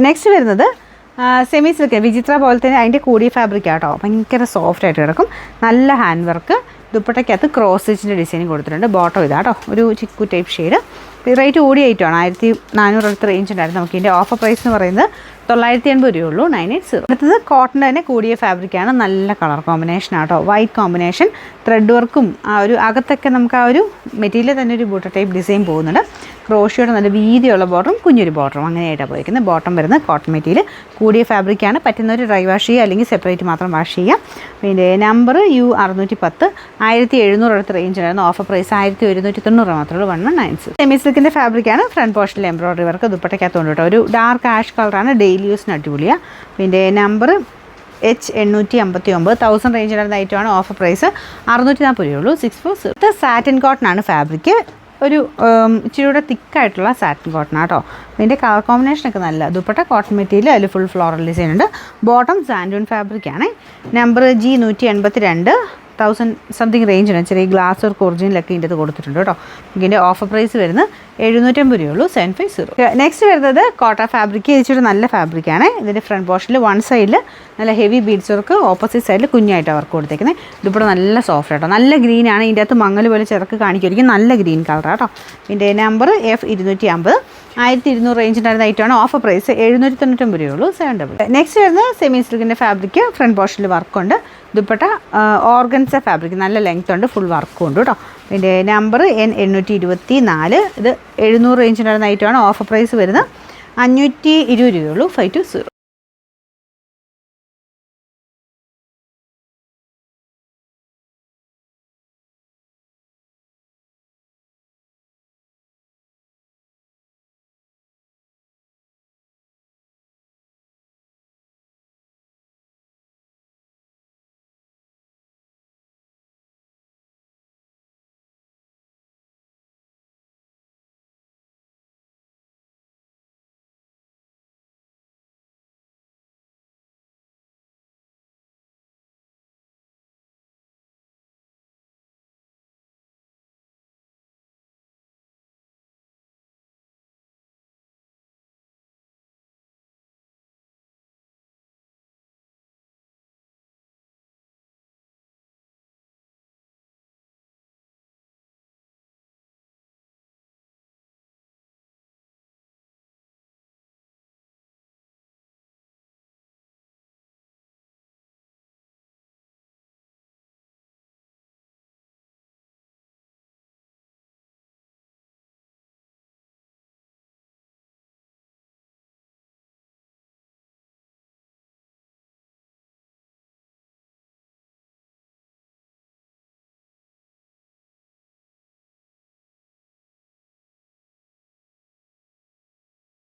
Next വരുന്നത് semi silk വിചിത്ര പോലെ തന്നെ അതിൻ്റെ കൂടിയ ഫാബ്രിക് ആട്ടോ, ഭയങ്കര സോഫ്റ്റ് ആയിട്ട് കിടക്കും. നല്ല ഹാൻഡ് വർക്ക്, ദുപ്പട്ടയ്ക്കകത്ത് ക്രോസ് സ്റ്റിച്ചിൻ്റെ ഡിസൈനിങ് കൊടുത്തിട്ടുണ്ട്. ബോട്ടം ഇതാട്ടോ, ഒരു ചിക്കു ടൈപ്പ് ഷെയ്ഡ്. റേറ്റ് കൂടിയ ഐറ്റമാണ്. 1400 അടുത്ത റേഞ്ച് ഉണ്ടായിരുന്നു. നമുക്ക് ഇതിൻ്റെ ഓഫർ പ്രൈസ് എന്ന് പറയുന്നത് 980 രൂപയുള്ളൂ. 980. അടുത്തത് കോട്ടൺ തന്നെ കൂടിയ ഫാബ്രിക്കാണ്. നല്ല കളർ കോമ്പിനേഷൻ ആട്ടോ, വൈറ്റ് കോമ്പിനേഷൻ, ത്രെഡ് വർക്കും ആ ഒരു അകത്തൊക്കെ നമുക്ക് ആ ഒരു മെറ്റീരിയൽ തന്നെ ഒരു ബൂട്ട ടൈപ്പ് ഡിസൈൻ പോകുന്നുണ്ട്. ക്രോഷിയോടെ നല്ല വീതിയുള്ള ബോട്ടറും കുഞ്ഞൊരു ബോട്ടറും അങ്ങനെയായിട്ടാണ് പോയിരിക്കുന്നത്. ബോട്ടം വരുന്നത് കോട്ടൺ മെറ്റീരിയൽ കൂടിയ ഫാബ്രിക്കാണ്. പറ്റുന്നവർ ഡ്രൈ വാഷ് ചെയ്യുക, അല്ലെങ്കിൽ സെപ്പറേറ്റ് മാത്രം വാഷ് ചെയ്യാം. പിന്നെ നമ്പർ U610, 1700 അടുത്ത റേഞ്ച് ഉണ്ടായിരുന്നു. ഓഫർ പ്രൈസ് 1190 മാത്രമേ ഉള്ളൂ. 1196. സെമി സിൽക്കിൻ്റെ ഫാബ്രിക്കാണ്. ഫ്രണ്ട് പോർഷനിൽ എംബ്രോയിഡറി വർക്ക്, ദുപ്പട്ടയ്ക്കകത്തുകൊണ്ട് കേട്ടോ. ഒരു ഡാർക്ക് ആഷ് കളറാണ്, ഡെയിലി യൂസിന് അടിപൊളിയാണ്. പിന്നെ നമ്പർ H859, 1000 റേഞ്ച് ഉണ്ടായിരുന്ന ഐറ്റമാണ്. ഓഫർ പ്രൈസ് 640 രൂപയുള്ളൂ. 640. സാറ്റിൻ കോട്ടൺ ആണ് ഫാബ്രിക്. ഒരു ഇച്ചിരി കൂടെ തിക്കായിട്ടുള്ള സാറ്റിൻ കോട്ടൺ ആട്ടോ. ഇതിൻ്റെ കളർ കോമ്പിനേഷനൊക്കെ നല്ല. ദുപ്പട്ട കോട്ടൺ മെറ്റീരിയൽ, അതിൽ ഫുൾ ഫ്ലോറൽ ഡിസൈൻ ഉണ്ട്. ബോട്ടം സാൻഡൂൺ ഫാബ്രിക്കാണ്. നമ്പർ G182, 1000 സംതിങ് റേഞ്ച് ഉണ്ട്. ചെറിയ ഗ്ലാസ് വർക്ക് ഒറിജിനലൊക്കെ ഇതിൻ്റെ അത് കൊടുത്തിട്ടുണ്ട് കേട്ടോ. ഇതിൻ്റെ ഓഫർ പ്രൈസ് വരുന്നത് 750 രൂപയുള്ളൂ. 750. നെക്സ്റ്റ് വരുന്നത് കോട്ട ഫാബ്രിക്. ഇച്ചിരി നല്ല ഫാബ്രിക്കാണ്. ഇതിൻ്റെ ഫ്രണ്ട് പോർഷനിൽ വൺ സൈഡിൽ നല്ല ഹെവി ബീഡ്സ് വർക്ക്, ഓപ്പോസിറ്റ് സൈഡിൽ കുഞ്ഞായിട്ട് വർക്ക് കൊടുത്തേക്കുന്നത്. ഇതിപ്പോൾ നല്ല സോഫ്റ്റ് ആട്ടോ, നല്ല ഗ്രീനാണ്. ഇതിൻ്റെ അകത്ത് മങ്ങൽ പോലെ ചിറക്ക് കാണിക്കുമായിരിക്കും. നല്ല ഗ്രീൻ കളറാട്ടോ. ഇതിൻ്റെ നമ്പർ F250, 1200 റേഞ്ച് ഉണ്ടായിരുന്ന ഐറ്റമാണ്. ഓഫർ പ്രൈസ് 799 രൂപയുള്ളൂ. 700. നെക്സ്റ്റ് വരുന്നത് സെമി സിൽക്കിൻ്റെ ഫാബ്രിക്. ഫ്രണ്ട് പോർഷനിൽ വർക്കുണ്ട്. ദുപ്പട്ട ഓർഗൻസ ഫാബ്രിക്, നല്ല ലെങ്ത് ഉണ്ട്, ഫുൾ വർക്കും ഉണ്ട് കേട്ടോ. ഇതിൻ്റെ നമ്പർ N824, ഇത് 700 റേഞ്ച് ഉണ്ടായിരുന്ന ഐറ്റമാണ്. ഓഫർ പ്രൈസ് വരുന്നത് 520 രൂപയുള്ളൂ. 520.